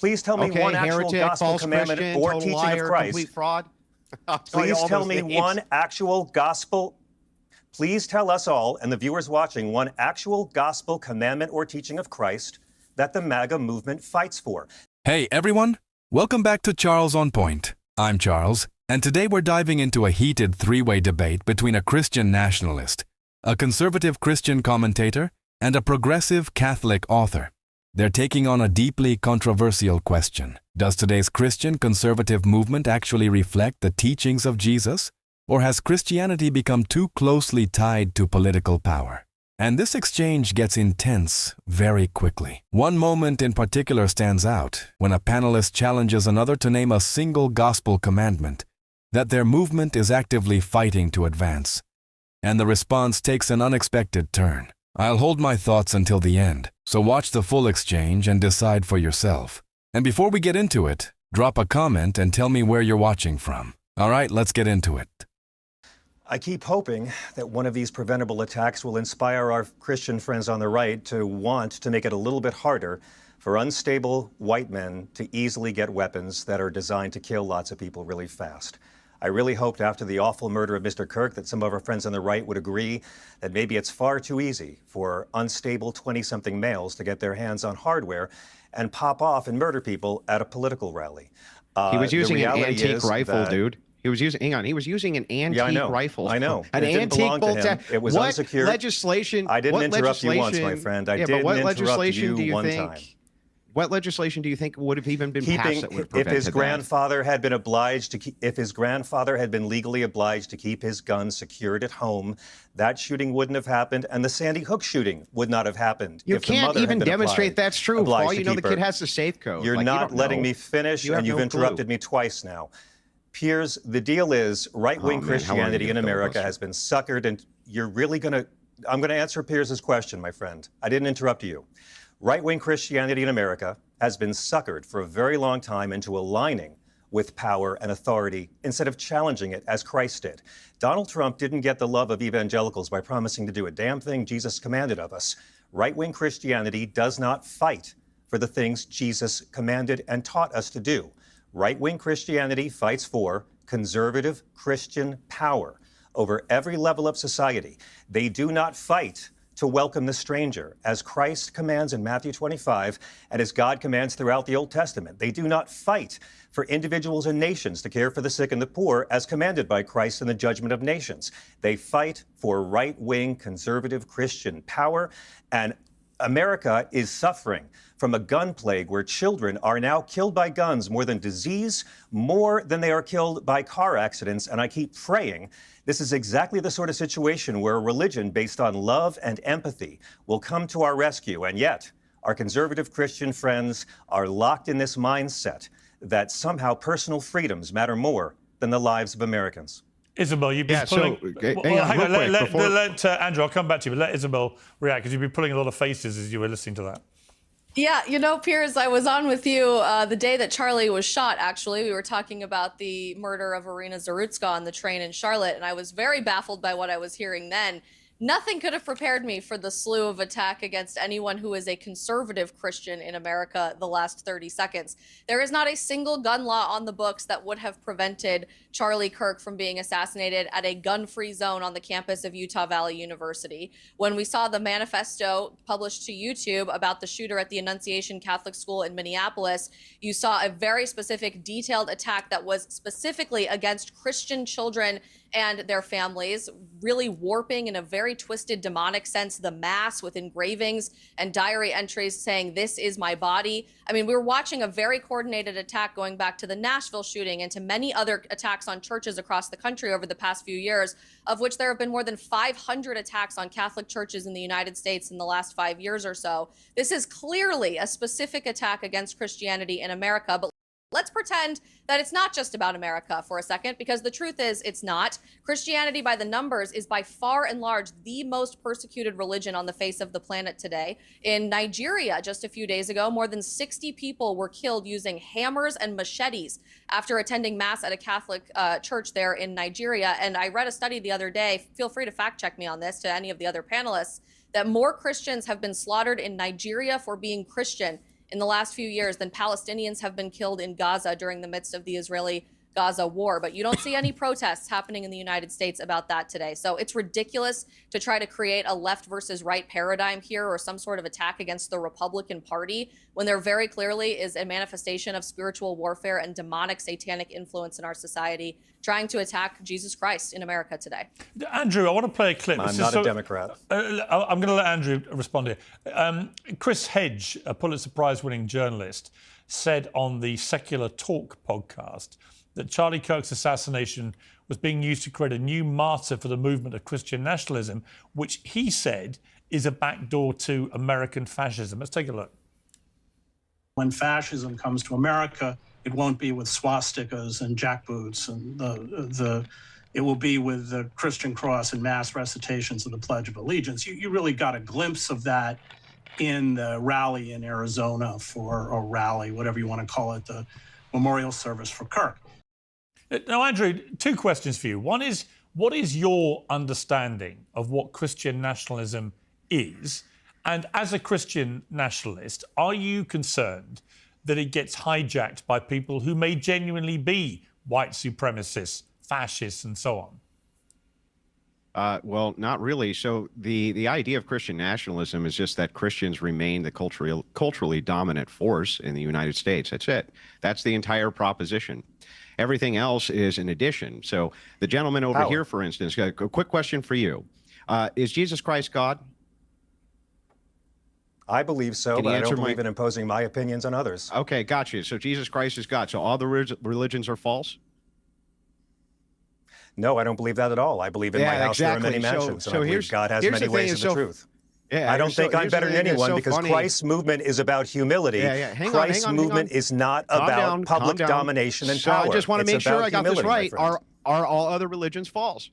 Please tell me one actual heretic, gospel false commandment Christian, or total teaching liar, of Christ. complete fraud. Please tell me one actual gospel. Please tell us all and the viewers watching one actual gospel commandment or teaching of Christ that the MAGA movement fights for. Hey everyone, welcome back to Charles on Point. I'm Charles, and today we're diving into a heated three-way debate between a Christian nationalist, a conservative Christian commentator, and a progressive Catholic author. They're taking on a deeply controversial question. Does today's Christian conservative movement actually reflect the teachings of Jesus? Or has Christianity become too closely tied to political power? And this exchange gets intense very quickly. One moment in particular stands out when a panelist challenges another to name a single gospel commandment that their movement is actively fighting to advance. And the response takes an unexpected turn. I'll hold my thoughts until the end, so watch the full exchange and decide for yourself. And before we get into it, drop a comment and tell me where you're watching from. All right, let's get into it. I keep hoping that one of these preventable attacks will inspire our Christian friends on the right to want to make it a little bit harder for unstable white men to easily get weapons that are designed to kill lots of people really fast. I really hoped after the awful murder of Mr. Kirk that some of our friends on the right would agree that maybe it's far too easy for unstable 20-something males to get their hands on hardware and pop off and murder people at a political rally. He was using an antique rifle, dude. He was using, hang on, he was using an antique rifle. I know. An antique bolt. It was unsecured. Legislation? I didn't interrupt you once, my friend. I didn't interrupt you one time. What legislation do you think would have even been passed that would have prevented if his grandfather had been obliged to keep, if his grandfather had been legally obliged to keep his gun secured at home, that shooting wouldn't have happened, and the Sandy Hook shooting would not have happened. You can't even demonstrate that's true. For all you know, the kid has the safe code. You're not letting me finish, and you've interrupted me twice now. Piers, the deal is right-wing Christianity in America has been suckered, and you're really I'm going to answer Piers's question, my friend. I didn't interrupt you. Right-wing Christianity in America has been suckered for a very long time into aligning with power and authority instead of challenging it as Christ did. Donald Trump didn't get the love of evangelicals by promising to do a damn thing Jesus commanded of us. Right-wing Christianity does not fight for the things Jesus commanded and taught us to do. Right-wing Christianity fights for conservative Christian power over every level of society. They do not fight to welcome the stranger, as Christ commands in Matthew 25 and as God commands throughout the Old Testament. They do not fight for individuals and nations to care for the sick and the poor, as commanded by Christ in the judgment of nations. They fight for right-wing conservative Christian power, and America is suffering from a gun plague where children are now killed by guns more than disease, more than they are killed by car accidents. And I keep praying this is exactly the sort of situation where a religion based on love and empathy will come to our rescue. And yet, our conservative Christian friends are locked in this mindset that somehow personal freedoms matter more than the lives of Americans. Isabel, you've been pulling... hang on, let Andrew, I'll come back to you, but let Isabel react, because you've been pulling a lot of faces as you were listening to that. Yeah, you know, Piers, I was on with you the day that Charlie was shot, actually. We were talking about the murder of Irina Zarutska on the train in Charlotte, and I was very baffled by what I was hearing then. Nothing could have prepared me for the slew of attack against anyone who is a conservative Christian in America the last 30 seconds. There is not a single gun law on the books that would have prevented Charlie Kirk from being assassinated at a gun-free zone on the campus of Utah Valley University. When we saw the manifesto published to YouTube about the shooter at the Annunciation Catholic School in Minneapolis, you saw a very specific, detailed attack that was specifically against Christian children and their families, really warping in a very twisted demonic sense the mass with engravings and diary entries saying, "This is my body." I mean, we were watching a very coordinated attack going back to the Nashville shooting and to many other attacks on churches across the country over the past few years, of which there have been more than 500 attacks on Catholic churches in the United States in the last 5 years or so. This is clearly a specific attack against Christianity in America, but let's pretend that it's not just about America for a second, because the truth is it's not. Christianity, by the numbers, is by far and large the most persecuted religion on the face of the planet today. In Nigeria, just a few days ago, more than 60 people were killed using hammers and machetes after attending mass at a Catholic church there in Nigeria. And I read a study the other day, feel free to fact check me on this, to any of the other panelists, that more Christians have been slaughtered in Nigeria for being Christian in the last few years than Palestinians have been killed in Gaza during the midst of the Israeli-Gaza war. But you don't see any protests happening in the United States about that today. So it's ridiculous to try to create a left versus right paradigm here or some sort of attack against the Republican Party when there very clearly is a manifestation of spiritual warfare and demonic satanic influence in our society trying to attack Jesus Christ in America today. Andrew, I want to play a clip. I'm not a Democrat. I'm going to let Andrew respond here. Chris Hedge, a Pulitzer Prize-winning journalist, said on the Secular Talk podcast that Charlie Kirk's assassination was being used to create a new martyr for the movement of Christian nationalism, which he said is a backdoor to American fascism. Let's take a look. When fascism comes to America, it won't be with swastikas and jackboots, and it will be with the Christian cross and mass recitations of the Pledge of Allegiance. You really got a glimpse of that in the rally in Arizona or rally, whatever you want to call it, the memorial service for Kirk. Now, Andrew, two questions for you. One is, what is your understanding of what Christian nationalism is? And as a Christian nationalist, are you concerned that it gets hijacked by people who may genuinely be white supremacists, fascists, and so on? Well, not really. So the idea of Christian nationalism is just that Christians remain the culturally dominant force in the United States. That's it. That's the entire proposition. Everything else is an addition. So the gentleman over here, for instance, a quick question for you. Is Jesus Christ God? I believe so, but I don't believe in imposing my opinions on others. Okay, got you. So Jesus Christ is God. So all the religions are false? No, I don't believe that at all. I believe in my house there are many mansions, and I believe God has many ways of the truth. I don't think I'm better than anyone because Christ's movement is about humility. Christ's movement is not about public domination and power. I just want to make sure I got this right. Are all other religions false?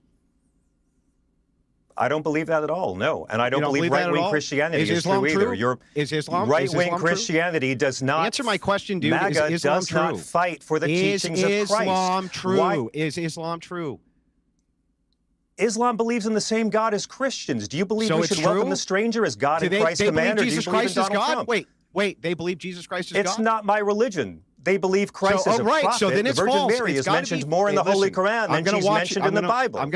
I don't believe that at all, no. And I don't believe right-wing Christianity is true either. Is Islam right-wing Christianity does not... Answer my question, dude. MAGA is Islam does true? not fight for the teachings of Christ. Is Islam true? Is Islam true? Islam believes in the same God as Christians. Do you believe we should welcome the stranger as God and Christ command, or do you believe in Donald Trump? Wait, they believe Jesus Christ is God? It's not my religion. They believe Christ is a prophet. So then it's the Virgin false. Mary is mentioned more in the Holy Quran than she's mentioned in the Bible. I'm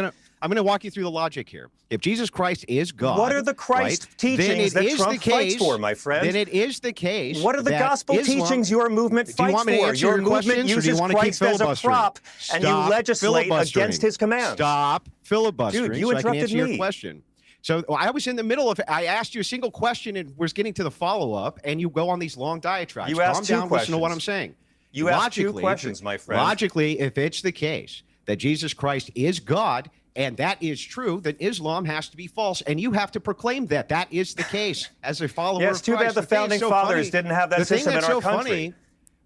going to walk you through the logic here. If Jesus Christ is God, what are the Christ teachings that Trump fights for, my friend? Then it is the case. What are the gospel teachings your movement fights for? Your movement uses Christ as a prop, and you legislate against his commands. Stop filibustering. Dude, you interrupted so I can answer me. Your question. So I was in the middle of it. I asked you a single question and was getting to the follow-up, and you go on these long diatribes. You asked two questions. Listen to what I'm saying. You asked two questions, my friend. Logically, if it's the case that Jesus Christ is God, and that is true, then Islam has to be false, and you have to proclaim that that is the case as a follower of Christ. Yes, too bad the founding fathers didn't have that system in our country.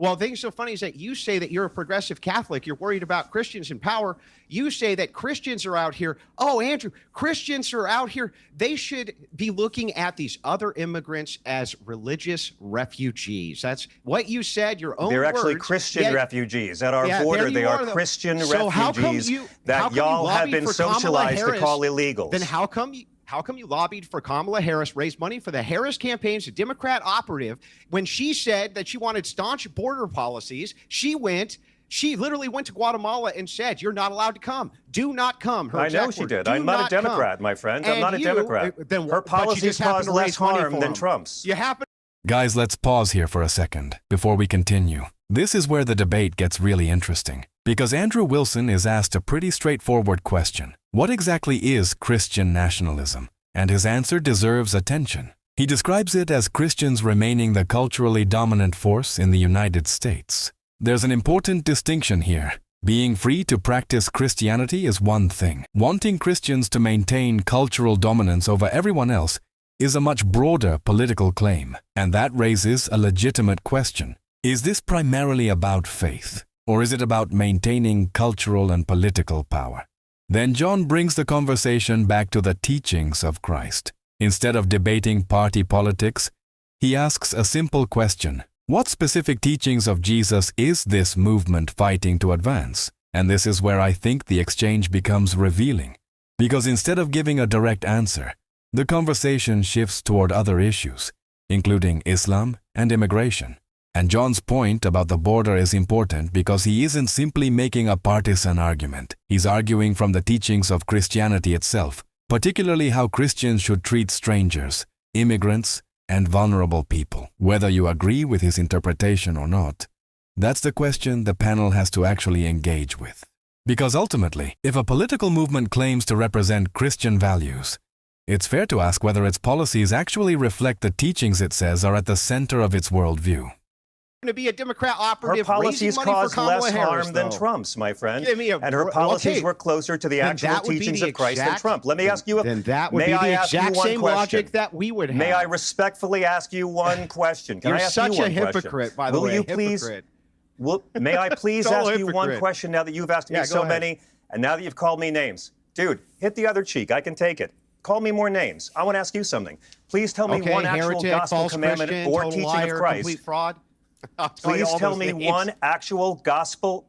Well, the thing that's so funny is that you say that you're a progressive Catholic. You're worried about Christians in power. You say that Christians are out here. Oh, Andrew, Christians are out here. They should be looking at these other immigrants as religious refugees. That's what you said, your own words. They're actually Christian refugees. At our border, they are Christian refugees that y'all have been socialized to call illegals. Then how come you lobbied for Kamala Harris, raised money for the Harris campaigns, a Democrat operative, when she said that she wanted staunch border policies? She literally went to Guatemala and said, "You're not allowed to come. Do not come." I know she did. I'm not a Democrat, my friend. I'm not a Democrat. Her policies cause less harm than Trump's. Guys, let's pause here for a second before we continue. This is where the debate gets really interesting, because Andrew Wilson is asked a pretty straightforward question. What exactly is Christian nationalism? And his answer deserves attention. He describes it as Christians remaining the culturally dominant force in the United States. There's an important distinction here. Being free to practice Christianity is one thing. Wanting Christians to maintain cultural dominance over everyone else is a much broader political claim, and that raises a legitimate question. Is this primarily about faith, or is it about maintaining cultural and political power? Then John brings the conversation back to the teachings of Christ. Instead of debating party politics, he asks a simple question. What specific teachings of Jesus is this movement fighting to advance? And this is where I think the exchange becomes revealing. Because instead of giving a direct answer, the conversation shifts toward other issues. including Islam and immigration. And John's point about the border is important because he isn't simply making a partisan argument. He's arguing from the teachings of Christianity itself, particularly how Christians should treat strangers, immigrants, and vulnerable people. Whether you agree with his interpretation or not, that's the question the panel has to actually engage with. Because ultimately, if a political movement claims to represent Christian values, it's fair to ask whether its policies actually reflect the teachings it says are at the center of its worldview. To be a Democrat Her operative policies raising money caused for Kamala less Harris, harm than though. Trump's, my friend. Give me a- And her policies okay. were closer to the Then actual that would be teachings the of Christ than exact- Trump. Let me ask you Then that would be may I the ask you exact one same question? logic that we would have. May I respectfully ask you one question? Can You're I ask such you one a hypocrite, question? by the Will way. you please? Hypocrite. May I please Total ask you one hypocrite. question now that you've asked me Yeah, so go ahead. many, and now that you've called me names? Dude, hit the other cheek. I can take it. Call me more names. I want to ask you something. Please tell me Okay, one actual heretic, gospel false commandment Christian, or total teaching liar, of Christ. complete fraud. I'll tell you Please all tell those me names. one actual gospel.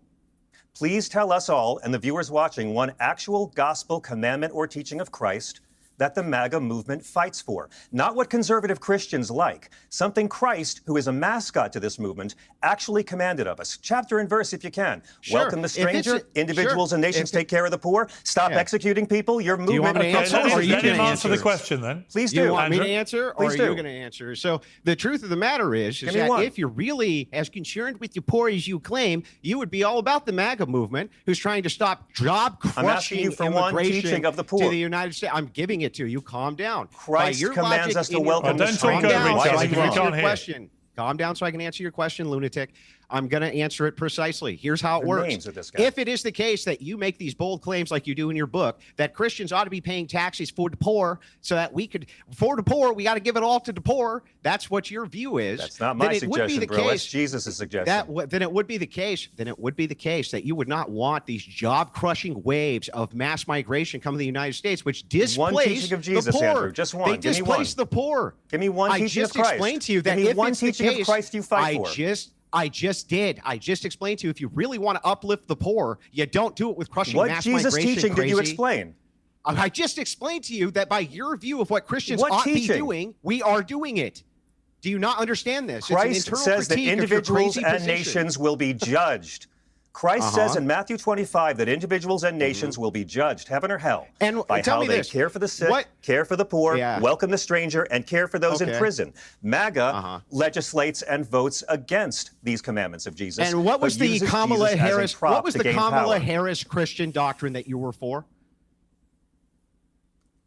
Please tell us all and the viewers watching one actual gospel commandment or teaching of Christ that the MAGA movement fights for. Not what conservative Christians like. Something Christ, who is a mascot to this movement, actually commanded of us. Chapter and verse, if you can. Sure. Welcome the If stranger. it's a- Individuals sure. and nations If it- take care of the poor. Stop Yeah. executing people. Your you want movement. me to answer, let or are you him gonna answer the answer? question then. Please Do you do. want me to Andrew? answer, or Please are do. you going to answer? So the truth of the matter is Give me that one. if you're really as concerned with the poor as you claim, you would be all about the MAGA movement, who's trying to stop I'm asking you job-crushing for one immigration teaching of the poor. to the United States. I'm giving it to you. Calm down. Christ By your commands logic us to in your- welcome the Calm stranger. down Don't so talk I over can each other. answer We your can't hear. question. Calm down so I can answer your question, lunatic. I'm going to answer it precisely. Here's how it The works. names of this guy. If it is the case that you make these bold claims like you do in your book, that Christians ought to be paying taxes for the poor so that we could, for the poor, we got to give it all to the poor. That's what your view is. That's not then my it would be suggestion, the bro. That's case- Jesus' suggestion. then it would be the case. Then it would be the case that you would not want these job-crushing waves of mass migration coming to the United States, which displace teaching of the Jesus, poor. Andrew. Just one. They Give me displace one. the poor. Give me one I teaching just of Christ. explained to you that Give me if one it's the teaching of case, Christ you fight for. I just did. I just explained to you. If you really want to uplift the poor, you don't do it with crushing What mass Jesus migration. teaching did you crazy. explain? I just explained to you that by your view of what Christians What ought to be teaching? doing, we are doing it. Do you not understand this? Christ it's an internal says that critique of your individuals crazy and position. nations will be judged. Christ says in Matthew 25 that individuals and nations will be judged, heaven or hell, And by tell how me they this, care for the sick, what- care for the poor, Yeah. welcome the stranger, and care for those in Okay. prison. MAGA legislates and votes against these commandments of Jesus. And what was but the uses Kamala Jesus as a Harris? prop What was to the gain Kamala power. Harris Christian doctrine that you were for?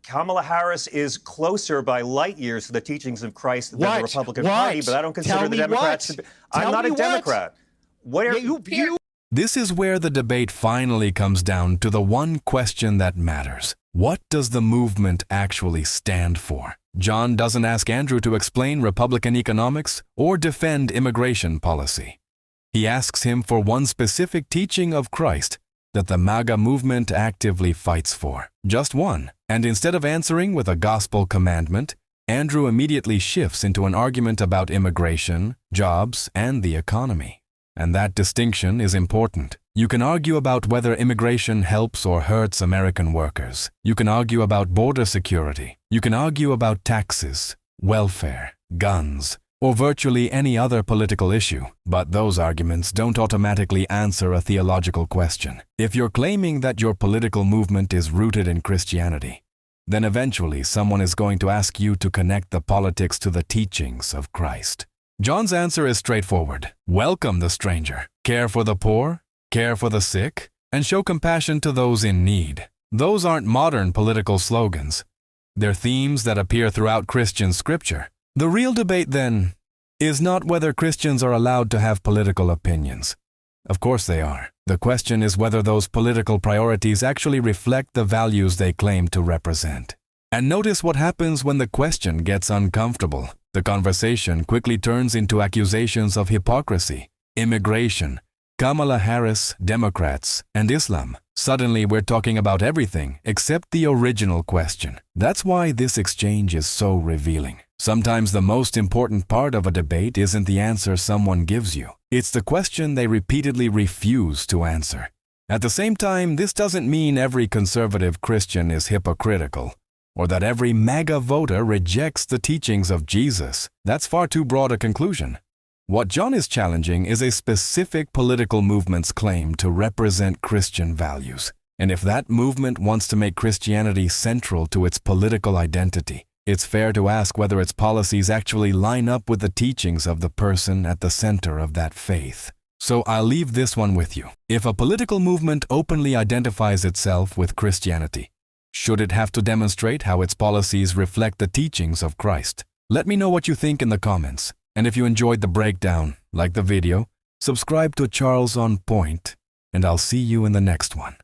Kamala Harris is closer by light years to the teachings of Christ than What? the Republican What? Party, but I don't consider Tell the me Democrats what? to be. Tell I'm not me a what? Democrat. Where Yeah, you This is where the debate finally comes down to the one question that matters. What does the movement actually stand for? John doesn't ask Andrew to explain Republican economics or defend immigration policy. He asks him for one specific teaching of Christ that the MAGA movement actively fights for. Just one. And instead of answering with a gospel commandment, Andrew immediately shifts into an argument about immigration, jobs, and the economy. And that distinction is important. You can argue about whether immigration helps or hurts American workers. You can argue about border security. You can argue about taxes, welfare, guns, or virtually any other political issue. But those arguments don't automatically answer a theological question. If you're claiming that your political movement is rooted in Christianity, then eventually someone is going to ask you to connect the politics to the teachings of Christ. John's answer is straightforward. Welcome the stranger. Care for the poor, care for the sick, and show compassion to those in need. Those aren't modern political slogans. They're themes that appear throughout Christian scripture. The real debate, then, is not whether Christians are allowed to have political opinions. Of course they are. The question is whether those political priorities actually reflect the values they claim to represent. And notice what happens when the question gets uncomfortable. The conversation quickly turns into accusations of hypocrisy, immigration, Kamala Harris, Democrats, and Islam. Suddenly we're talking about everything except the original question. That's why this exchange is so revealing. Sometimes the most important part of a debate isn't the answer someone gives you. It's the question they repeatedly refuse to answer. At the same time, this doesn't mean every conservative Christian is hypocritical. or that every MAGA voter rejects the teachings of Jesus. That's far too broad a conclusion. What John is challenging is a specific political movement's claim to represent Christian values. And if that movement wants to make Christianity central to its political identity, it's fair to ask whether its policies actually line up with the teachings of the person at the center of that faith. So I'll leave this one with you. If a political movement openly identifies itself with Christianity, should it have to demonstrate how its policies reflect the teachings of Christ? Let me know what you think in the comments. And if you enjoyed the breakdown, like the video, subscribe to Charles on Point, and I'll see you in the next one.